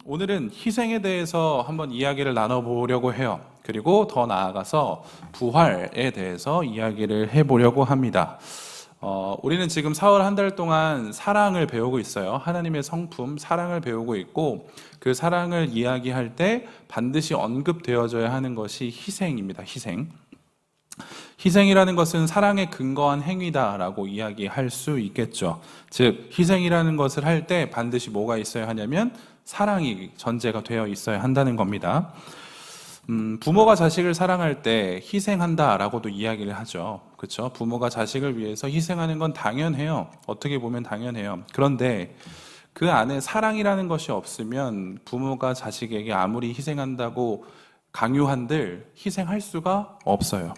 오늘은 희생에 대해서 한번 이야기를 나눠보려고 해요. 그리고 더 나아가서 부활에 대해서 이야기를 해보려고 합니다. 우리는 지금 4월 한 달 동안 사랑을 배우고 있어요. 하나님의 성품, 사랑을 배우고 있고, 그 사랑을 이야기할 때 반드시 언급되어져야 하는 것이 희생입니다. 희생. 희생이라는 것은 사랑에 근거한 행위다라고 이야기할 수 있겠죠. 즉, 희생이라는 것을 할 때 반드시 뭐가 있어야 하냐면 사랑이 전제가 되어 있어야 한다는 겁니다. 부모가 자식을 사랑할 때 희생한다라고도 이야기를 하죠. 그렇죠? 부모가 자식을 위해서 희생하는 건 당연해요. 어떻게 보면 당연해요. 그런데 그 안에 사랑이라는 것이 없으면 부모가 자식에게 아무리 희생한다고 강요한들 희생할 수가 없어요.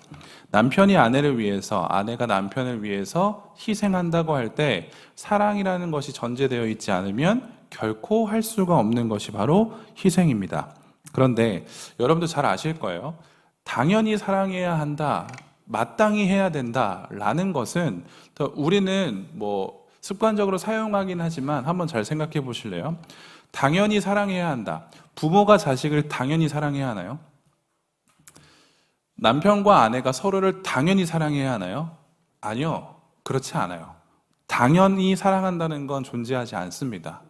남편이 아내를 위해서, 아내가 남편을 위해서 희생한다고 할 때 사랑이라는 것이 전제되어 있지 않으면 결코 할 수가 없는 것이 바로 희생입니다. 그런데 여러분도 잘 아실 거예요. 당연히 사랑해야 한다, 마땅히 해야 된다라는 것은 우리는 습관적으로 사용하긴 하지만 한번 잘 생각해 보실래요? 당연히 사랑해야 한다. 부모가 자식을 당연히 사랑해야 하나요? 남편과 아내가 서로를 당연히 사랑해야 하나요? 아니요. 그렇지 않아요. 당연히 사랑한다는 건 존재하지 않습니다.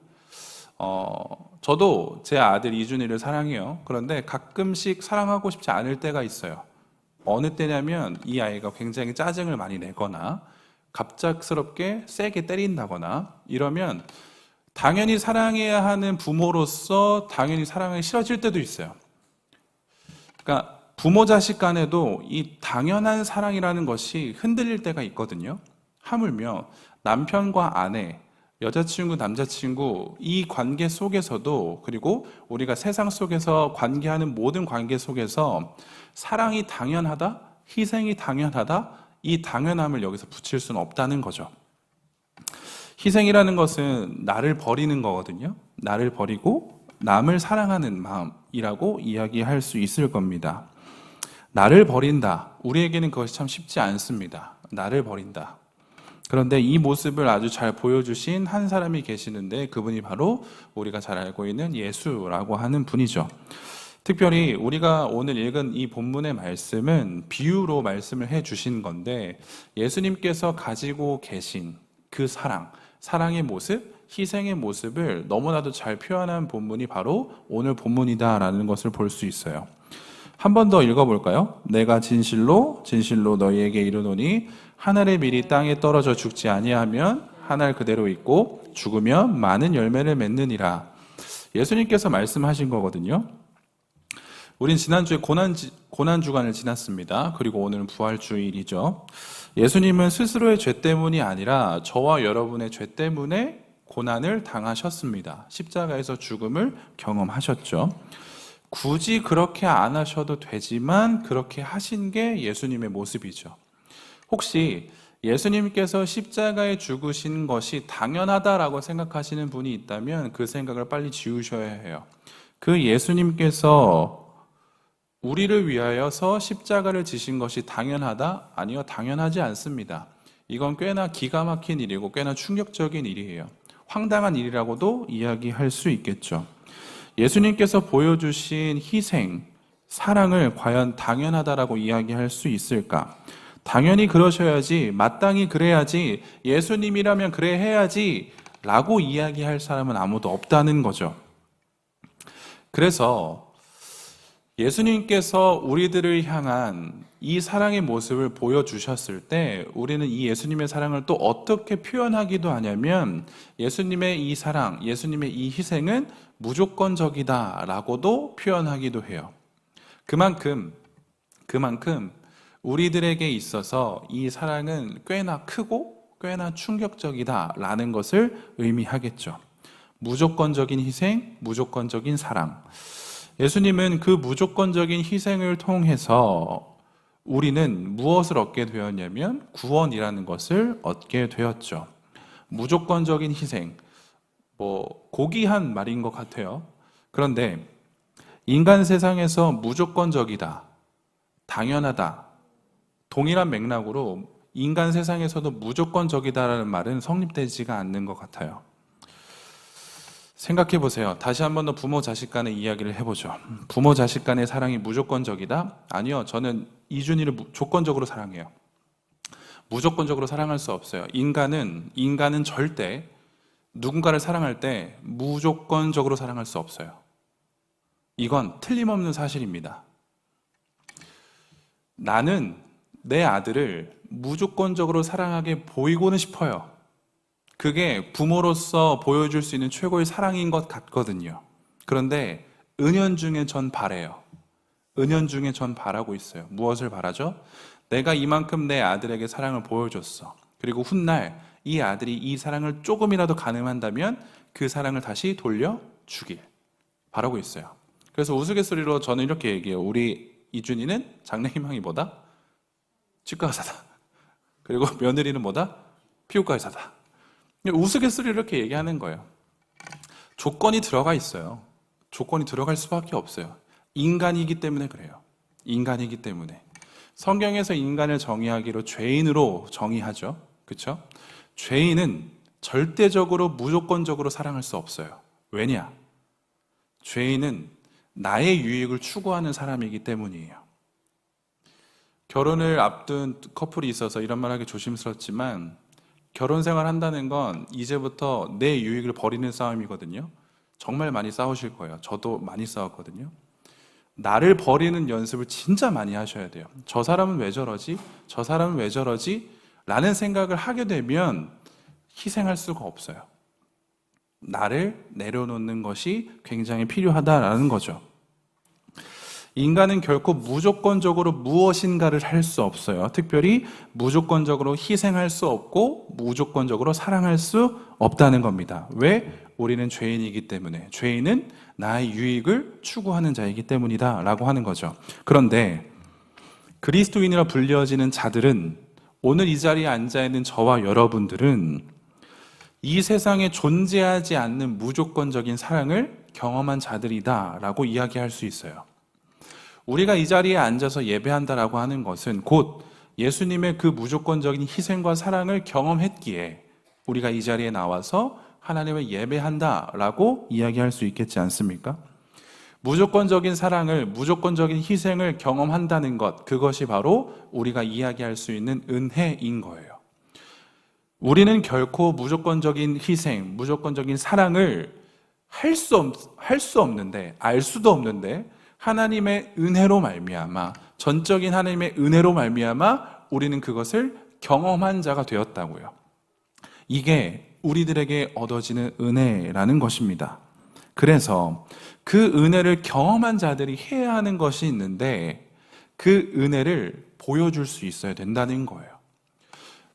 저도 제 아들 이준이를 사랑해요. 그런데 가끔씩 사랑하고 싶지 않을 때가 있어요. 어느 때냐면 이 아이가 굉장히 짜증을 많이 내거나 갑작스럽게 세게 때린다거나 이러면 당연히 사랑해야 하는 부모로서 당연히 사랑이 싫어질 때도 있어요. 그러니까 부모 자식 간에도 이 당연한 사랑이라는 것이 흔들릴 때가 있거든요. 하물며 남편과 아내, 여자친구, 남자친구 이 관계 속에서도, 그리고 우리가 세상 속에서 관계하는 모든 관계 속에서 사랑이 당연하다, 희생이 당연하다, 이 당연함을 여기서 붙일 수는 없다는 거죠. 희생이라는 것은 나를 버리는 거거든요. 나를 버리고 남을 사랑하는 마음이라고 이야기할 수 있을 겁니다. 나를 버린다. 우리에게는 그것이 참 쉽지 않습니다. 나를 버린다. 그런데 이 모습을 아주 잘 보여주신 한 사람이 계시는데 그분이 바로 우리가 잘 알고 있는 예수라고 하는 분이죠. 특별히 우리가 오늘 읽은 이 본문의 말씀은 비유로 말씀을 해주신 건데 예수님께서 가지고 계신 그 사랑의 모습, 희생의 모습을 너무나도 잘 표현한 본문이 바로 오늘 본문이다라는 것을 볼 수 있어요. 한 번 더 읽어볼까요? 내가 진실로 진실로 너희에게 이르노니 하늘의 밀이 땅에 떨어져 죽지 아니하면 하늘 그대로 있고 죽으면 많은 열매를 맺느니라. 예수님께서 말씀하신 거거든요. 우린 지난주에 고난 주간을 지났습니다. 그리고 오늘은 부활주일이죠. 예수님은 스스로의 죄 때문이 아니라 저와 여러분의 죄 때문에 고난을 당하셨습니다. 십자가에서 죽음을 경험하셨죠. 굳이 그렇게 안 하셔도 되지만 그렇게 하신 게 예수님의 모습이죠. 혹시 예수님께서 십자가에 죽으신 것이 당연하다라고 생각하시는 분이 있다면 그 생각을 빨리 지우셔야 해요. 그 예수님께서 우리를 위하여서 십자가를 지신 것이 당연하다? 아니요, 당연하지 않습니다. 이건 꽤나 기가 막힌 일이고 꽤나 충격적인 일이에요. 황당한 일이라고도 이야기할 수 있겠죠. 예수님께서 보여주신 희생, 사랑을 과연 당연하다라고 이야기할 수 있을까? 당연히 그러셔야지, 마땅히 그래야지, 예수님이라면 그래 해야지 라고 이야기할 사람은 아무도 없다는 거죠. 그래서 예수님께서 우리들을 향한 이 사랑의 모습을 보여주셨을 때 우리는 이 예수님의 사랑을 또 어떻게 표현하기도 하냐면 예수님의 이 사랑, 예수님의 이 희생은 무조건적이다 라고도 표현하기도 해요. 그만큼 우리들에게 있어서 이 사랑은 꽤나 크고 꽤나 충격적이다 라는 것을 의미하겠죠. 무조건적인 희생, 무조건적인 사랑. 예수님은 그 무조건적인 희생을 통해서 우리는 무엇을 얻게 되었냐면 구원이라는 것을 얻게 되었죠. 무조건적인 희생, 고귀한 말인 것 같아요. 그런데 인간 세상에서 무조건적이다, 당연하다, 동일한 맥락으로 인간 세상에서도 무조건적이다라는 말은 성립되지가 않는 것 같아요. 생각해 보세요. 다시 한 번 더 부모 자식 간의 이야기를 해보죠. 부모 자식 간의 사랑이 무조건적이다? 아니요. 저는 이준희를 조건적으로 사랑해요. 무조건적으로 사랑할 수 없어요. 인간은 절대 누군가를 사랑할 때 무조건적으로 사랑할 수 없어요. 이건 틀림없는 사실입니다. 나는 내 아들을 무조건적으로 사랑하게 보이고는 싶어요. 그게 부모로서 보여줄 수 있는 최고의 사랑인 것 같거든요. 그런데 은연중에 전 바래요. 은연중에 전 바라고 있어요. 무엇을 바라죠? 내가 이만큼 내 아들에게 사랑을 보여줬어. 그리고 훗날 이 아들이 이 사랑을 조금이라도 가늠한다면 그 사랑을 다시 돌려주길 바라고 있어요. 그래서 우스갯소리로 저는 이렇게 얘기해요. 우리 이준이는 장래희망이 뭐다? 치과 의사다. 그리고 며느리는 뭐다? 피부과 의사다. 우스갯소리로 이렇게 얘기하는 거예요. 조건이 들어가 있어요. 조건이 들어갈 수밖에 없어요. 인간이기 때문에 그래요. 인간이기 때문에. 성경에서 인간을 정의하기로 죄인으로 정의하죠. 그렇죠? 죄인은 절대적으로 무조건적으로 사랑할 수 없어요. 왜냐? 죄인은 나의 유익을 추구하는 사람이기 때문이에요. 결혼을 앞둔 커플이 있어서 이런 말 하기 조심스럽지만 결혼 생활 한다는 건 이제부터 내 유익을 버리는 싸움이거든요. 정말 많이 싸우실 거예요. 저도 많이 싸웠거든요. 나를 버리는 연습을 진짜 많이 하셔야 돼요. 저 사람은 왜 저러지? 저 사람은 왜 저러지? 라는 생각을 하게 되면 희생할 수가 없어요. 나를 내려놓는 것이 굉장히 필요하다라는 거죠. 인간은 결코 무조건적으로 무엇인가를 할 수 없어요. 특별히 무조건적으로 희생할 수 없고 무조건적으로 사랑할 수 없다는 겁니다. 왜? 우리는 죄인이기 때문에. 죄인은 나의 유익을 추구하는 자이기 때문이다 라고 하는 거죠. 그런데 그리스도인이라 불려지는 자들은, 오늘 이 자리에 앉아있는 저와 여러분들은 이 세상에 존재하지 않는 무조건적인 사랑을 경험한 자들이다 라고 이야기할 수 있어요. 우리가 이 자리에 앉아서 예배한다라고 하는 것은 곧 예수님의 그 무조건적인 희생과 사랑을 경험했기에 우리가 이 자리에 나와서 하나님을 예배한다라고 이야기할 수 있겠지 않습니까? 무조건적인 사랑을, 무조건적인 희생을 경험한다는 것, 그것이 바로 우리가 이야기할 수 있는 은혜인 거예요. 우리는 결코 무조건적인 희생, 무조건적인 사랑을 할 수 없는데, 알 수도 없는데 하나님의 은혜로 말미암아, 전적인 하나님의 은혜로 말미암아 우리는 그것을 경험한 자가 되었다고요. 이게 우리들에게 얻어지는 은혜라는 것입니다. 그래서 그 은혜를 경험한 자들이 해야 하는 것이 있는데 그 은혜를 보여줄 수 있어야 된다는 거예요.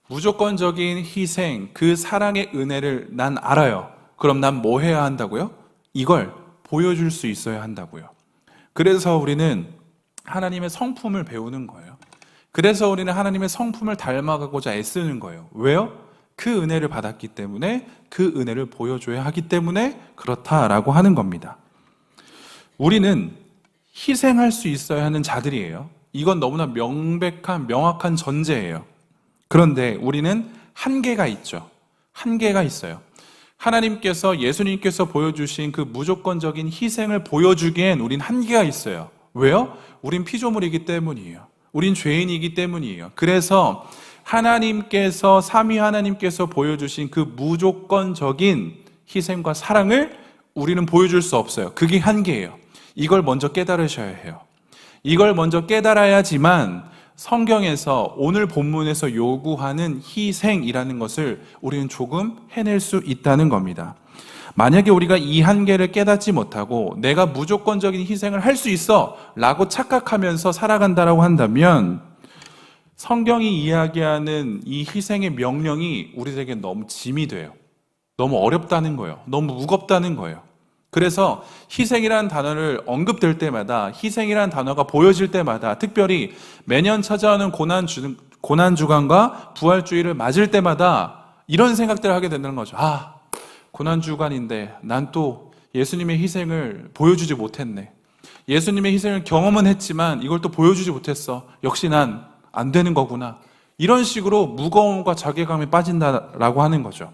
무조건적인 희생, 그 사랑의 은혜를 난 알아요. 그럼 난 뭐 해야 한다고요? 이걸 보여줄 수 있어야 한다고요. 그래서 우리는 하나님의 성품을 배우는 거예요. 그래서 우리는 하나님의 성품을 닮아가고자 애쓰는 거예요. 왜요? 그 은혜를 받았기 때문에, 그 은혜를 보여줘야 하기 때문에 그렇다라고 하는 겁니다. 우리는 희생할 수 있어야 하는 자들이에요. 이건 너무나 명확한 전제예요. 그런데 우리는 한계가 있죠. 한계가 있어요. 하나님께서, 예수님께서 보여주신 그 무조건적인 희생을 보여주기엔 우린 한계가 있어요. 왜요? 우린 피조물이기 때문이에요. 우린 죄인이기 때문이에요. 그래서 하나님께서, 삼위 하나님께서 보여주신 그 무조건적인 희생과 사랑을 우리는 보여줄 수 없어요. 그게 한계예요. 이걸 먼저 깨달으셔야 해요. 이걸 먼저 깨달아야지만 성경에서, 오늘 본문에서 요구하는 희생이라는 것을 우리는 조금 해낼 수 있다는 겁니다. 만약에 우리가 이 한계를 깨닫지 못하고 내가 무조건적인 희생을 할 수 있어 라고 착각하면서 살아간다라고 한다면 성경이 이야기하는 이 희생의 명령이 우리에게 너무 짐이 돼요. 너무 어렵다는 거예요. 너무 무겁다는 거예요. 그래서 희생이라는 단어를 언급될 때마다, 희생이라는 단어가 보여질 때마다, 특별히 매년 찾아오는 고난주간과 부활주의를 맞을 때마다 이런 생각들을 하게 된다는 거죠. 아, 고난주간인데 난 또 예수님의 희생을 보여주지 못했네. 예수님의 희생을 경험은 했지만 이걸 또 보여주지 못했어. 역시 난 안 되는 거구나. 이런 식으로 무거움과 자괴감에 빠진다라고 하는 거죠.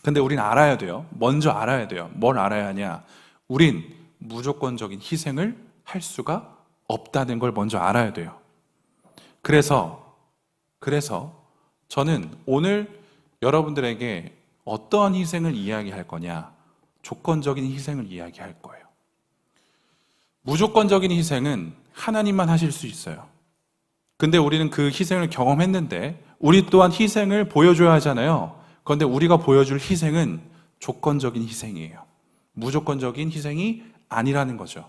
근데 우린 알아야 돼요. 먼저 알아야 돼요. 뭘 알아야 하냐? 우린 무조건적인 희생을 할 수가 없다는 걸 먼저 알아야 돼요. 그래서 저는 오늘 여러분들에게 어떠한 희생을 이야기할 거냐? 조건적인 희생을 이야기할 거예요. 무조건적인 희생은 하나님만 하실 수 있어요. 근데 우리는 그 희생을 경험했는데 우리 또한 희생을 보여줘야 하잖아요. 그런데 우리가 보여줄 희생은 조건적인 희생이에요. 무조건적인 희생이 아니라는 거죠.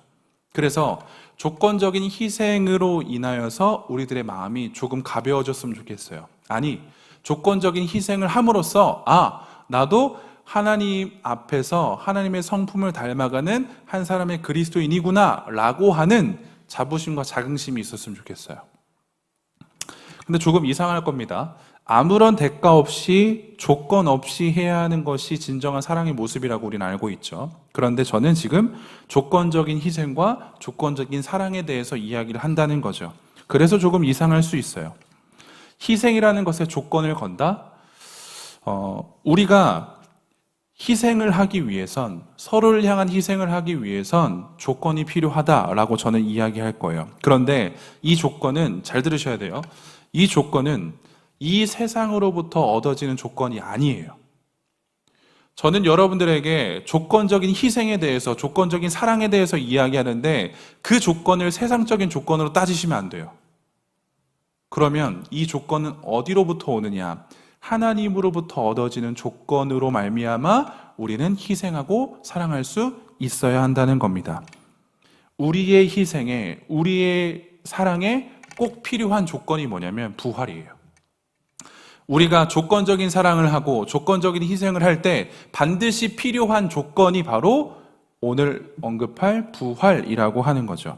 그래서 조건적인 희생으로 인하여서 우리들의 마음이 조금 가벼워졌으면 좋겠어요. 아니, 조건적인 희생을 함으로써 나도 하나님 앞에서 하나님의 성품을 닮아가는 한 사람의 그리스도인이구나 라고 하는 자부심과 자긍심이 있었으면 좋겠어요. 근데 조금 이상할 겁니다. 아무런 대가 없이 조건 없이 해야 하는 것이 진정한 사랑의 모습이라고 우리는 알고 있죠. 그런데 저는 지금 조건적인 희생과 조건적인 사랑에 대해서 이야기를 한다는 거죠. 그래서 조금 이상할 수 있어요. 희생이라는 것에 조건을 건다? 우리가 희생을 하기 위해선, 서로를 향한 희생을 하기 위해선 조건이 필요하다라고 저는 이야기할 거예요. 그런데 이 조건은 잘 들으셔야 돼요. 이 조건은 이 세상으로부터 얻어지는 조건이 아니에요. 저는 여러분들에게 조건적인 희생에 대해서, 조건적인 사랑에 대해서 이야기하는데 그 조건을 세상적인 조건으로 따지시면 안 돼요. 그러면 이 조건은 어디로부터 오느냐? 하나님으로부터 얻어지는 조건으로 말미암아 우리는 희생하고 사랑할 수 있어야 한다는 겁니다. 우리의 희생에, 우리의 사랑에 꼭 필요한 조건이 뭐냐면 부활이에요. 우리가 조건적인 사랑을 하고 조건적인 희생을 할 때 반드시 필요한 조건이 바로 오늘 언급할 부활이라고 하는 거죠.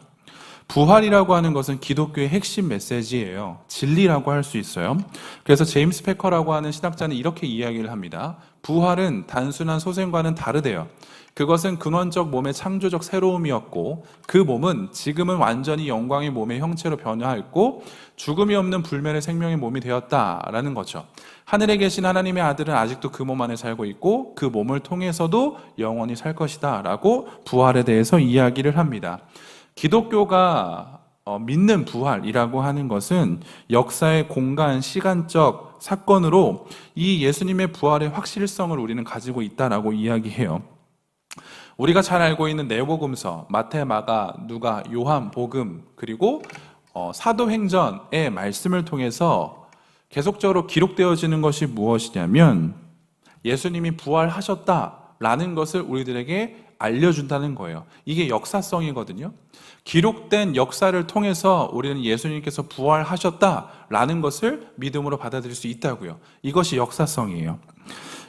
부활이라고 하는 것은 기독교의 핵심 메시지예요. 진리라고 할 수 있어요. 그래서 제임스 패커라고 하는 신학자는 이렇게 이야기를 합니다. 부활은 단순한 소생과는 다르대요. 그것은 근원적 몸의 창조적 새로움이었고 그 몸은 지금은 완전히 영광의 몸의 형체로 변화했고 죽음이 없는 불멸의 생명의 몸이 되었다라는 거죠. 하늘에 계신 하나님의 아들은 아직도 그 몸 안에 살고 있고 그 몸을 통해서도 영원히 살 것이다 라고 부활에 대해서 이야기를 합니다. 기독교가 믿는 부활이라고 하는 것은 역사의 공간, 시간적 사건으로 이 예수님의 부활의 확실성을 우리는 가지고 있다라고 이야기해요. 우리가 잘 알고 있는 네복음서, 마태, 마가, 누가, 요한, 복음, 그리고 사도행전의 말씀을 통해서 계속적으로 기록되어지는 것이 무엇이냐면 예수님이 부활하셨다라는 것을 우리들에게 알려준다는 거예요. 이게 역사성이거든요. 기록된 역사를 통해서 우리는 예수님께서 부활하셨다라는 것을 믿음으로 받아들일 수 있다고요. 이것이 역사성이에요.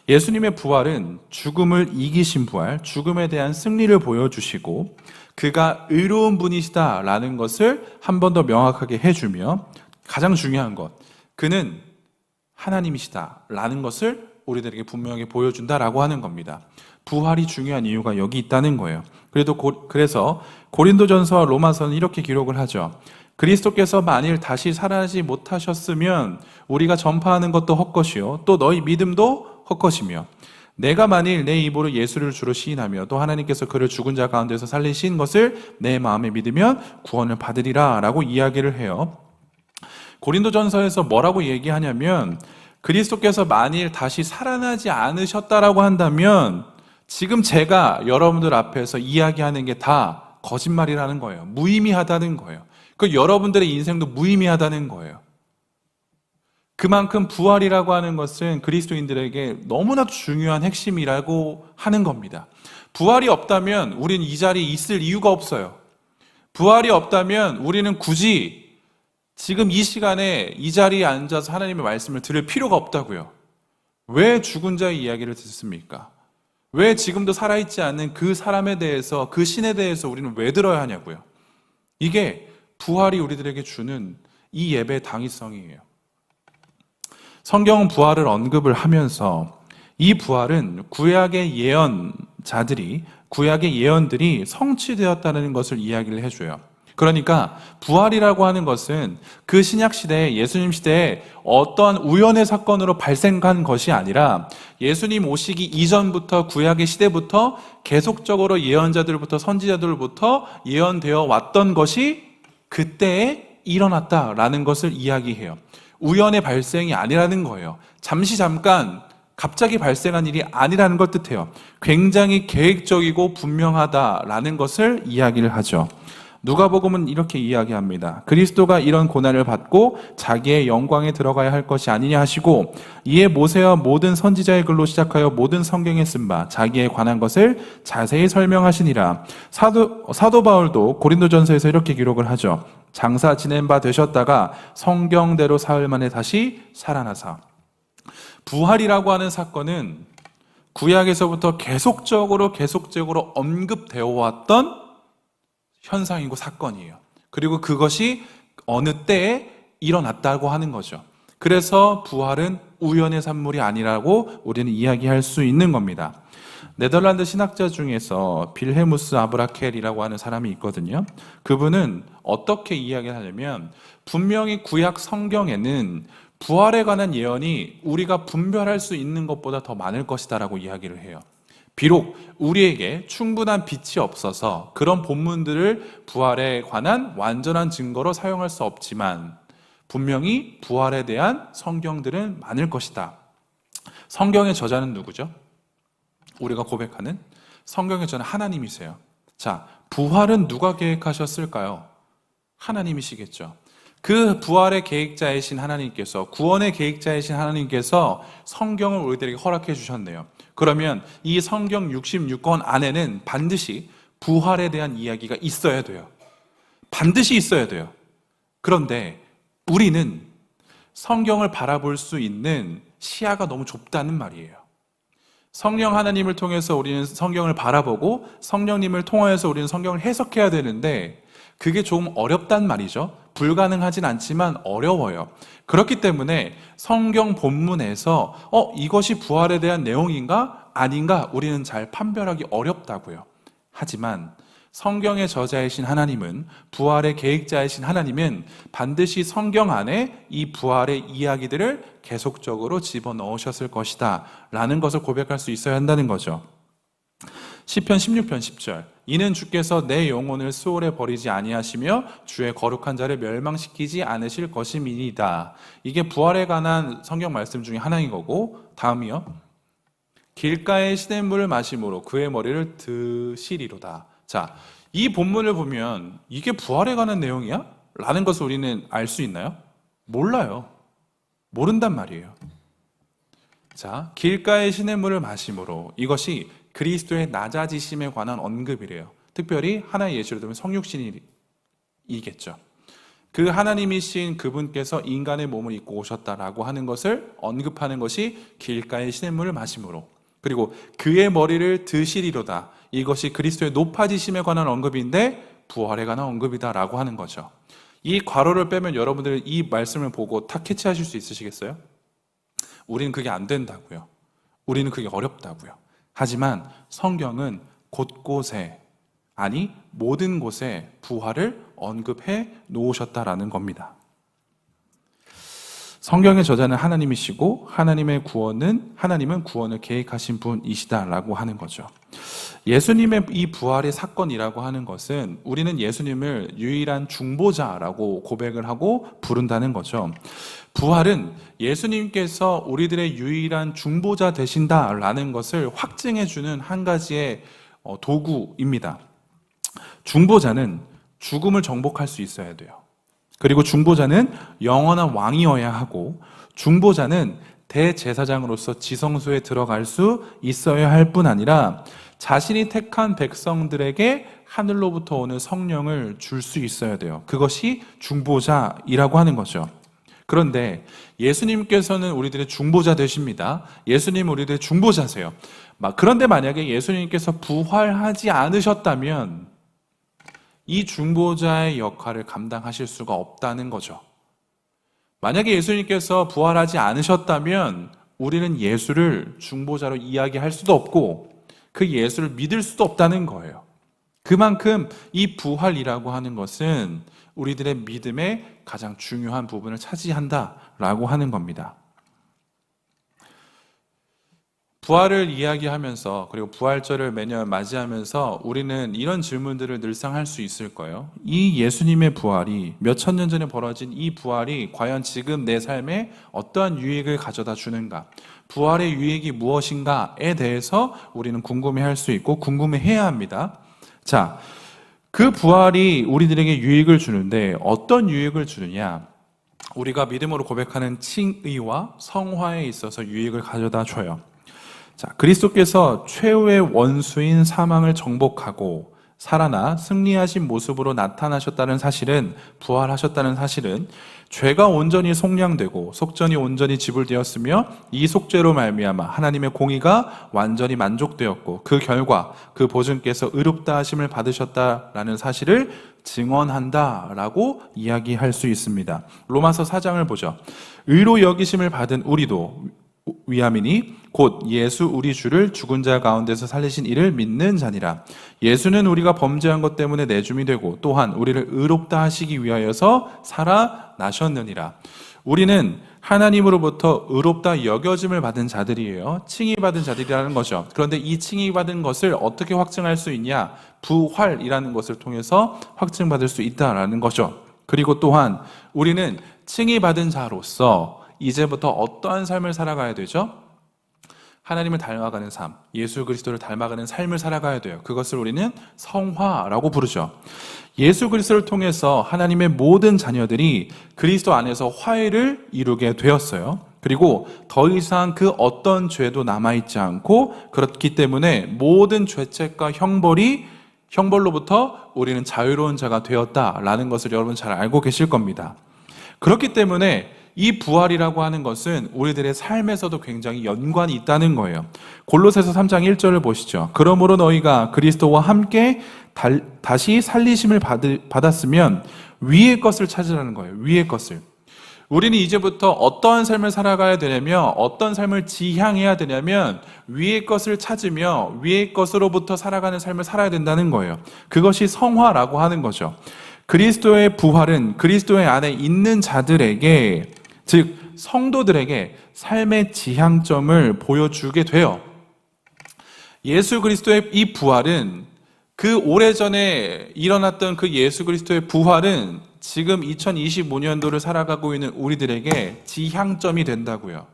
예수님의 부활은 죽음을 이기신 부활, 죽음에 대한 승리를 보여주시고 그가 의로운 분이시다라는 것을 한 번 더 명확하게 해주며 가장 중요한 것, 그는 하나님이시다라는 것을 우리들에게 분명하게 보여준다라고 하는 겁니다. 부활이 중요한 이유가 여기 있다는 거예요. 그래서 고린도전서와 로마서는 이렇게 기록을 하죠. 그리스도께서 만일 다시 살아나지 못하셨으면 우리가 전파하는 것도 헛것이요 또 너희 믿음도 헛것이며 내가 만일 내 입으로 예수를 주로 시인하며 또 하나님께서 그를 죽은 자 가운데서 살리신 것을 내 마음에 믿으면 구원을 받으리라 라고 이야기를 해요. 고린도전서에서 뭐라고 얘기하냐면 그리스도께서 만일 다시 살아나지 않으셨다라고 한다면 지금 제가 여러분들 앞에서 이야기하는 게 다 거짓말이라는 거예요. 무의미하다는 거예요. 그 여러분들의 인생도 무의미하다는 거예요. 그만큼 부활이라고 하는 것은 그리스도인들에게 너무나 중요한 핵심이라고 하는 겁니다. 부활이 없다면 우리는 이 자리에 있을 이유가 없어요. 부활이 없다면 우리는 굳이 지금 이 시간에 이 자리에 앉아서 하나님의 말씀을 들을 필요가 없다고요. 왜 죽은 자의 이야기를 듣습니까? 왜 지금도 살아있지 않는 그 사람에 대해서, 그 신에 대해서 우리는 왜 들어야 하냐고요. 이게 부활이 우리들에게 주는 이 예배의 당위성이에요. 성경은 부활을 언급을 하면서 이 부활은 구약의 예언들이 성취되었다는 것을 이야기를 해줘요. 그러니까 부활이라고 하는 것은 그 신약 시대에, 예수님 시대에 어떠한 우연의 사건으로 발생한 것이 아니라 예수님 오시기 이전부터, 구약의 시대부터 계속적으로 예언자들부터 선지자들부터 예언되어 왔던 것이 그때에 일어났다라는 것을 이야기해요. 우연의 발생이 아니라는 거예요. 잠깐 갑자기 발생한 일이 아니라는 걸 뜻해요. 굉장히 계획적이고 분명하다라는 것을 이야기를 하죠. 누가복음은 이렇게 이야기합니다. 그리스도가 이런 고난을 받고 자기의 영광에 들어가야 할 것이 아니냐 하시고, 이에 모세와 모든 선지자의 글로 시작하여 모든 성경에 쓴 바 자기에 관한 것을 자세히 설명하시니라. 사도 바울도 고린도전서에서 이렇게 기록을 하죠. 장사 지낸 바 되셨다가 성경대로 사흘 만에 다시 살아나사. 부활이라고 하는 사건은 구약에서부터 계속적으로 언급되어 왔던 현상이고 사건이에요. 그리고 그것이 어느 때에 일어났다고 하는 거죠. 그래서 부활은 우연의 산물이 아니라고 우리는 이야기할 수 있는 겁니다. 네덜란드 신학자 중에서 빌헤무스 아브라켈이라고 하는 사람이 있거든요. 그분은 어떻게 이야기를 하냐면, 분명히 구약 성경에는 부활에 관한 예언이 우리가 분별할 수 있는 것보다 더 많을 것이다라고 이야기를 해요. 비록 우리에게 충분한 빛이 없어서 그런 본문들을 부활에 관한 완전한 증거로 사용할 수 없지만 분명히 부활에 대한 성경들은 많을 것이다. 성경의 저자는 누구죠? 우리가 고백하는 성경의 저자는 하나님이세요. 자, 부활은 누가 계획하셨을까요? 하나님이시겠죠. 그 부활의 계획자이신 하나님께서, 구원의 계획자이신 하나님께서 성경을 우리들에게 허락해 주셨네요. 그러면 이 성경 66권 안에는 반드시 부활에 대한 이야기가 있어야 돼요. 반드시 있어야 돼요. 그런데 우리는 성경을 바라볼 수 있는 시야가 너무 좁다는 말이에요. 성령 하나님을 통해서 우리는 성경을 바라보고 성령님을 통하여서 우리는 성경을 해석해야 되는데 그게 조금 어렵단 말이죠. 불가능하진 않지만 어려워요. 그렇기 때문에 성경 본문에서 이것이 부활에 대한 내용인가 아닌가 우리는 잘 판별하기 어렵다고요. 하지만 성경의 저자이신 하나님은, 부활의 계획자이신 하나님은 반드시 성경 안에 이 부활의 이야기들을 계속적으로 집어넣으셨을 것이다 라는 것을 고백할 수 있어야 한다는 거죠. 시편 16편 10절, 이는 주께서 내 영혼을 수월에 버리지 아니하시며 주의 거룩한 자를 멸망시키지 않으실 것임이니이다. 이게 부활에 관한 성경 말씀 중에 하나인 거고, 다음이요, 길가의 시냇물을 마심으로 그의 머리를 드시리로다. 자, 이 본문을 보면 이게 부활에 관한 내용이야? 라는 것을 우리는 알 수 있나요? 몰라요. 모른단 말이에요. 자, 길가의 시냇물을 마심으로, 이것이 그리스도의 낮아지심에 관한 언급이래요. 특별히 하나의 예시로 들면 성육신이겠죠. 그 하나님이신 그분께서 인간의 몸을 입고 오셨다라고 하는 것을 언급하는 것이 길가의 시냇물을 마심으로, 그리고 그의 머리를 드시리로다. 이것이 그리스도의 높아지심에 관한 언급인데 부활에 관한 언급이다라고 하는 거죠. 이 괄호를 빼면 여러분들 이 말씀을 보고 다 캐치하실 수 있으시겠어요? 우리는 그게 안 된다고요. 우리는 그게 어렵다고요. 하지만 성경은 곳곳에, 아니 모든 곳에 부활을 언급해 놓으셨다라는 겁니다. 성경의 저자는 하나님이시고 하나님은 구원을 계획하신 분이시다라고 하는 거죠. 예수님의 이 부활의 사건이라고 하는 것은 우리는 예수님을 유일한 중보자라고 고백을 하고 부른다는 거죠. 부활은 예수님께서 우리들의 유일한 중보자 되신다라는 것을 확증해주는 한 가지의 도구입니다. 중보자는 죽음을 정복할 수 있어야 돼요. 그리고 중보자는 영원한 왕이어야 하고, 중보자는 대제사장으로서 지성소에 들어갈 수 있어야 할 뿐 아니라 자신이 택한 백성들에게 하늘로부터 오는 성령을 줄 수 있어야 돼요. 그것이 중보자이라고 하는 거죠. 그런데 예수님께서는 우리들의 중보자 되십니다. 예수님은 우리들의 중보자세요. 그런데 만약에 예수님께서 부활하지 않으셨다면 이 중보자의 역할을 감당하실 수가 없다는 거죠. 만약에 예수님께서 부활하지 않으셨다면 우리는 예수를 중보자로 이야기할 수도 없고 그 예수를 믿을 수도 없다는 거예요. 그만큼 이 부활이라고 하는 것은 우리들의 믿음의 가장 중요한 부분을 차지한다라고 하는 겁니다. 부활을 이야기하면서, 그리고 부활절을 매년 맞이하면서 우리는 이런 질문들을 늘상 할 수 있을 거예요. 이 예수님의 부활이, 몇천 년 전에 벌어진 이 부활이 과연 지금 내 삶에 어떠한 유익을 가져다 주는가? 부활의 유익이 무엇인가에 대해서 우리는 궁금해할 수 있고 궁금해해야 합니다. 자, 그 부활이 우리들에게 유익을 주는데 어떤 유익을 주느냐? 우리가 믿음으로 고백하는 칭의와 성화에 있어서 유익을 가져다 줘요. 자, 그리스도께서 최후의 원수인 사망을 정복하고 살아나 승리하신 모습으로 나타나셨다는 사실은, 부활하셨다는 사실은 죄가 온전히 속량되고 속전이 온전히 지불되었으며 이 속죄로 말미암아 하나님의 공의가 완전히 만족되었고 그 결과 그 보증께서 의롭다 하심을 받으셨다라는 사실을 증언한다라고 이야기할 수 있습니다. 로마서 4장을 보죠. 의로 여기심을 받은 우리도 위함이니 곧 예수 우리 주를 죽은 자 가운데서 살리신 이를 믿는 자니라. 예수는 우리가 범죄한 것 때문에 내줌이 되고 또한 우리를 의롭다 하시기 위하여서 살아나셨느니라. 우리는 하나님으로부터 의롭다 여겨짐을 받은 자들이에요. 칭의받은 자들이라는 거죠. 그런데 이 칭의받은 것을 어떻게 확증할 수 있냐? 부활이라는 것을 통해서 확증받을 수 있다라는 거죠. 그리고 또한 우리는 칭의받은 자로서 이제부터 어떠한 삶을 살아가야 되죠? 하나님을 닮아가는 삶, 예수 그리스도를 닮아가는 삶을 살아가야 돼요. 그것을 우리는 성화라고 부르죠. 예수 그리스도를 통해서 하나님의 모든 자녀들이 그리스도 안에서 화해를 이루게 되었어요. 그리고 더 이상 그 어떤 죄도 남아있지 않고, 그렇기 때문에 모든 죄책과 형벌로부터 우리는 자유로운 자가 되었다라는 것을 여러분 잘 알고 계실 겁니다. 그렇기 때문에 이 부활이라고 하는 것은 우리들의 삶에서도 굉장히 연관이 있다는 거예요. 골로새서 3장 1절을 보시죠. 그러므로 너희가 그리스도와 함께 다시 살리심을 받았으면 위의 것을 찾으라는 거예요. 위의 것을. 우리는 이제부터 어떠한 삶을 살아가야 되냐면, 어떤 삶을 지향해야 되냐면 위의 것을 찾으며 위의 것으로부터 살아가는 삶을 살아야 된다는 거예요. 그것이 성화라고 하는 거죠. 그리스도의 부활은 그리스도의 안에 있는 자들에게, 즉 성도들에게 삶의 지향점을 보여주게 돼요. 예수 그리스도의 이 부활은, 그 오래전에 일어났던 그 예수 그리스도의 부활은 지금 2025년도를 살아가고 있는 우리들에게 지향점이 된다고요.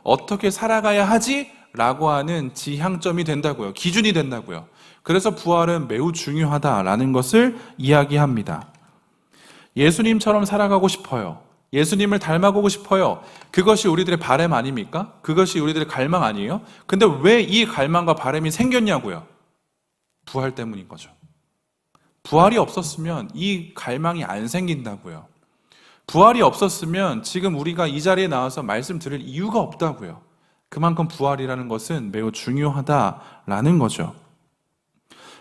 어떻게 살아가야 하지? 라고 하는 지향점이 된다고요. 기준이 된다고요. 그래서 부활은 매우 중요하다라는 것을 이야기합니다. 예수님처럼 살아가고 싶어요. 예수님을 닮아보고 싶어요. 그것이 우리들의 바람 아닙니까? 그것이 우리들의 갈망 아니에요? 근데 왜 이 갈망과 바람이 생겼냐고요? 부활 때문인 거죠. 부활이 없었으면 이 갈망이 안 생긴다고요. 부활이 없었으면 지금 우리가 이 자리에 나와서 말씀 드릴 이유가 없다고요. 그만큼 부활이라는 것은 매우 중요하다라는 거죠.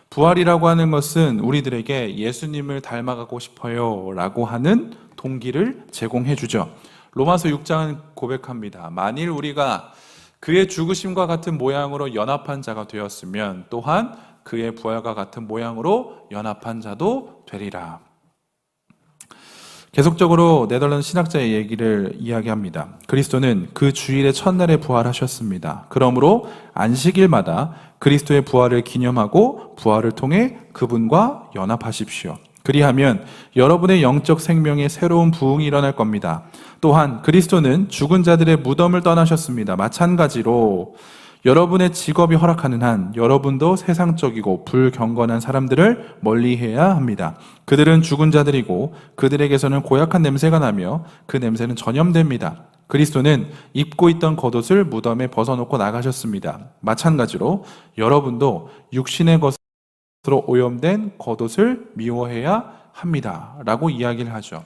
부활이라고 하는 것은 우리들에게 예수님을 닮아가고 싶어요 라고 하는 동기를 제공해 주죠. 로마서 6장은 고백합니다. 만일 우리가 그의 죽으심과 같은 모양으로 연합한 자가 되었으면 또한 그의 부활과 같은 모양으로 연합한 자도 되리라. 계속적으로 네덜란드 신학자의 얘기를 이야기합니다. 그리스도는 그 주일의 첫날에 부활하셨습니다. 그러므로 안식일마다 그리스도의 부활을 기념하고 부활을 통해 그분과 연합하십시오. 그리하면 여러분의 영적 생명에 새로운 부흥이 일어날 겁니다. 또한 그리스도는 죽은 자들의 무덤을 떠나셨습니다. 마찬가지로 여러분의 직업이 허락하는 한 여러분도 세상적이고 불경건한 사람들을 멀리해야 합니다. 그들은 죽은 자들이고 그들에게서는 고약한 냄새가 나며 그 냄새는 전염됩니다. 그리스도는 입고 있던 겉옷을 무덤에 벗어놓고 나가셨습니다. 마찬가지로 여러분도 육신의 것으로 오염된 겉옷을 미워해야 합니다. 라고 이야기를 하죠.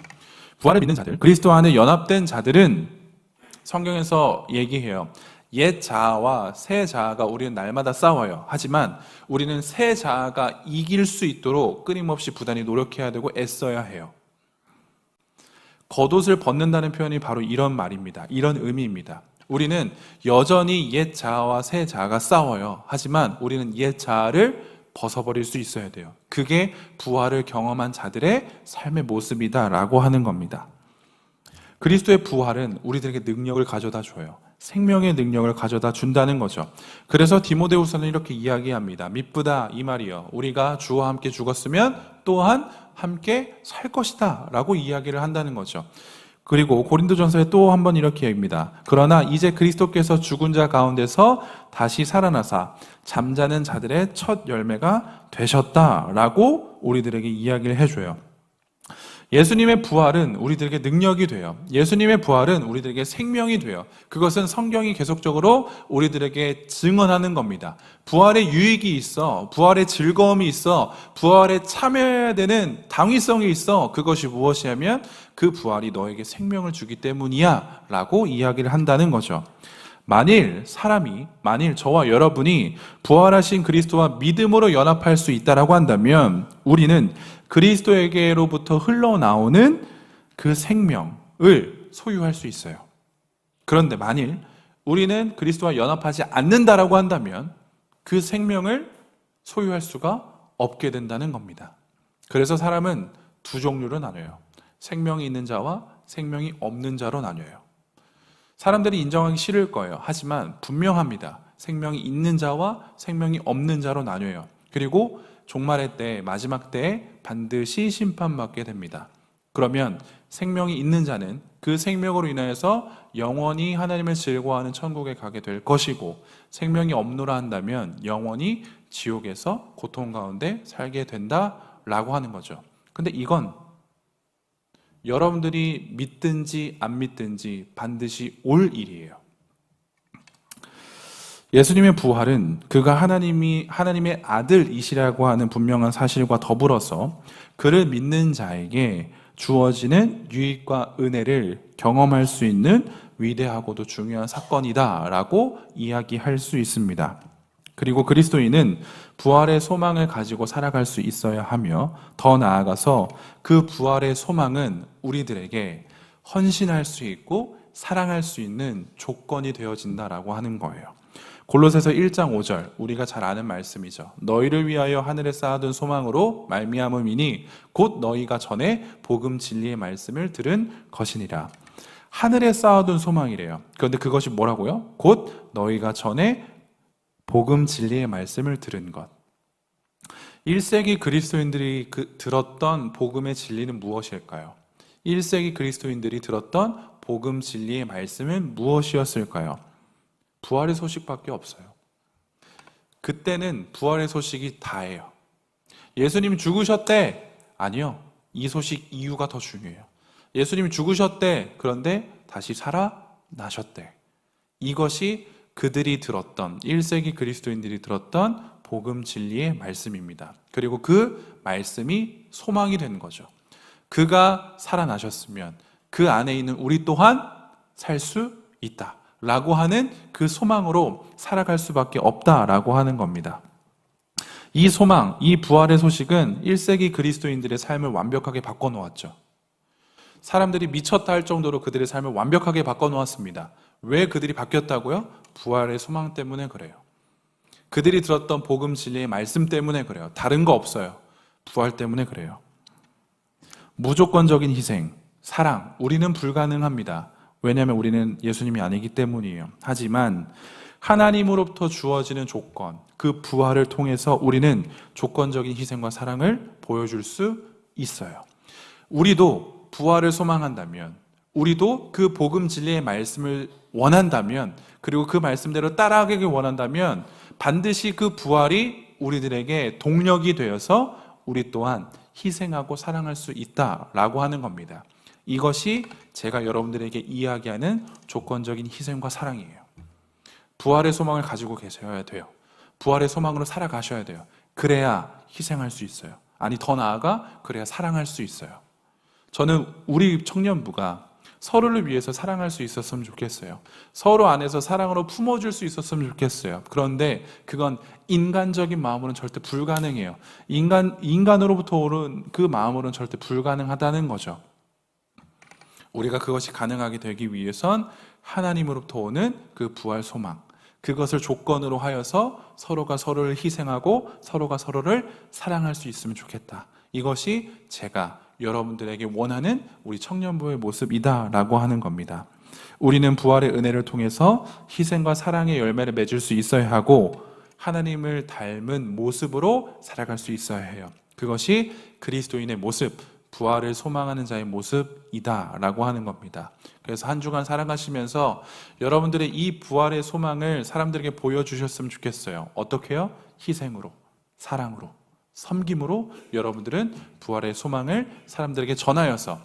부활을 믿는 자들, 그리스도 안에 연합된 자들은 성경에서 얘기해요. 옛 자아와 새 자아가 우리는 날마다 싸워요. 하지만 우리는 새 자아가 이길 수 있도록 끊임없이 부단히 노력해야 되고 애써야 해요. 겉옷을 벗는다는 표현이 바로 이런 말입니다. 이런 의미입니다. 우리는 여전히 옛 자아와 새 자아가 싸워요. 하지만 우리는 옛 자아를 벗어버릴 수 있어야 돼요. 그게 부활을 경험한 자들의 삶의 모습이다라고 하는 겁니다. 그리스도의 부활은 우리들에게 능력을 가져다 줘요. 생명의 능력을 가져다 준다는 거죠. 그래서 디모데후서는 이렇게 이야기합니다. 미쁘다 이 말이요, 우리가 주와 함께 죽었으면 또한 함께 살 것이다 라고 이야기를 한다는 거죠. 그리고 고린도전서에 또 한 번 이렇게 얘기합니다. 그러나 이제 그리스도께서 죽은 자 가운데서 다시 살아나사 잠자는 자들의 첫 열매가 되셨다라고 우리들에게 이야기를 해줘요. 예수님의 부활은 우리들에게 능력이 돼요. 예수님의 부활은 우리들에게 생명이 돼요. 그것은 성경이 계속적으로 우리들에게 증언하는 겁니다. 부활의 유익이 있어, 부활의 즐거움이 있어, 부활에 참여해야 되는 당위성이 있어. 그것이 무엇이냐면 그 부활이 너에게 생명을 주기 때문이야 라고 이야기를 한다는 거죠. 만일 저와 여러분이 부활하신 그리스도와 믿음으로 연합할 수 있다라고 한다면 우리는 그리스도에게로부터 흘러나오는 그 생명을 소유할 수 있어요. 그런데 만일 우리는 그리스도와 연합하지 않는다라고 한다면 그 생명을 소유할 수가 없게 된다는 겁니다. 그래서 사람은 두 종류로 나뉘어요. 생명이 있는 자와 생명이 없는 자로 나뉘어요. 사람들이 인정하기 싫을 거예요. 하지만 분명합니다. 생명이 있는 자와 생명이 없는 자로 나뉘어요. 그리고 종말의 때, 마지막 때에 반드시 심판받게 됩니다. 그러면 생명이 있는 자는 그 생명으로 인하여서 영원히 하나님을 즐거워하는 천국에 가게 될 것이고, 생명이 없노라 한다면 영원히 지옥에서 고통 가운데 살게 된다라고 하는 거죠. 근데 이건 여러분들이 믿든지 안 믿든지 반드시 올 일이에요. 예수님의 부활은 그가 하나님의 아들이시라고 하는 분명한 사실과 더불어서 그를 믿는 자에게 주어지는 유익과 은혜를 경험할 수 있는 위대하고도 중요한 사건이다라고 이야기할 수 있습니다. 그리고 그리스도인은 부활의 소망을 가지고 살아갈 수 있어야 하며, 더 나아가서 그 부활의 소망은 우리들에게 헌신할 수 있고 사랑할 수 있는 조건이 되어진다라고 하는 거예요. 골로새서 1장 5절, 우리가 잘 아는 말씀이죠. 너희를 위하여 하늘에 쌓아둔 소망으로 말미암음이니 곧 너희가 전에 복음 진리의 말씀을 들은 것이니라. 하늘에 쌓아둔 소망이래요. 그런데 그것이 뭐라고요? 곧 너희가 전에 복음 진리의 말씀을 들은 것. 1세기 그리스도인들이 들었던 복음의 진리는 무엇일까요? 1세기 그리스도인들이 들었던 복음 진리의 말씀은 무엇이었을까요? 부활의 소식밖에 없어요. 그때는 부활의 소식이 다예요. 예수님이 죽으셨대. 아니요. 이 소식 이유가 더 중요해요. 예수님이 죽으셨대. 그런데 다시 살아나셨대. 이것이 그들이 들었던, 1세기 그리스도인들이 들었던 복음 진리의 말씀입니다. 그리고 그 말씀이 소망이 되는 거죠. 그가 살아나셨으면 그 안에 있는 우리 또한 살 수 있다 라고 하는 그 소망으로 살아갈 수밖에 없다라고 하는 겁니다. 이 소망, 이 부활의 소식은 1세기 그리스도인들의 삶을 완벽하게 바꿔놓았죠. 사람들이 미쳤다 할 정도로 그들의 삶을 완벽하게 바꿔놓았습니다. 왜 그들이 바뀌었다고요? 부활의 소망 때문에 그래요. 그들이 들었던 복음 진리의 말씀 때문에 그래요. 다른 거 없어요. 부활 때문에 그래요. 무조건적인 희생, 사랑, 우리는 불가능합니다. 왜냐하면 우리는 예수님이 아니기 때문이에요. 하지만 하나님으로부터 주어지는 조건, 그 부활을 통해서 우리는 조건적인 희생과 사랑을 보여줄 수 있어요. 우리도 부활을 소망한다면, 우리도 그 복음 진리의 말씀을 원한다면, 그리고 그 말씀대로 따라가길 원한다면 반드시 그 부활이 우리들에게 동력이 되어서 우리 또한 희생하고 사랑할 수 있다라고 하는 겁니다. 이것이 제가 여러분들에게 이야기하는 조건적인 희생과 사랑이에요. 부활의 소망을 가지고 계셔야 돼요. 부활의 소망으로 살아가셔야 돼요. 그래야 희생할 수 있어요. 아니, 더 나아가 그래야 사랑할 수 있어요. 저는 우리 청년부가 서로를 위해서 사랑할 수 있었으면 좋겠어요. 서로 안에서 사랑으로 품어줄 수 있었으면 좋겠어요. 그런데 그건 인간적인 마음으로는 절대 불가능해요. 인간으로부터 오는 그 마음으로는 절대 불가능하다는 거죠. 우리가 그것이 가능하게 되기 위해선 하나님으로부터 오는 그 부활 소망, 그것을 조건으로 하여서 서로가 서로를 희생하고 서로가 서로를 사랑할 수 있으면 좋겠다. 이것이 제가 여러분들에게 원하는 우리 청년부의 모습이다라고 하는 겁니다. 우리는 부활의 은혜를 통해서 희생과 사랑의 열매를 맺을 수 있어야 하고 하나님을 닮은 모습으로 살아갈 수 있어야 해요. 그것이 그리스도인의 모습, 부활을 소망하는 자의 모습이다라고 하는 겁니다. 그래서 한 주간 살아가시면서 여러분들의 이 부활의 소망을 사람들에게 보여주셨으면 좋겠어요. 어떻게요? 희생으로, 사랑으로, 섬김으로 여러분들은 부활의 소망을 사람들에게 전하여서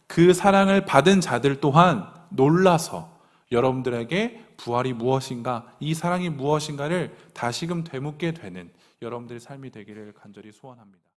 그 사랑을 받은 자들 또한 놀라서 여러분들에게 부활이 무엇인가, 이 사랑이 무엇인가를 다시금 되묻게 되는 여러분들의 삶이 되기를 간절히 소원합니다.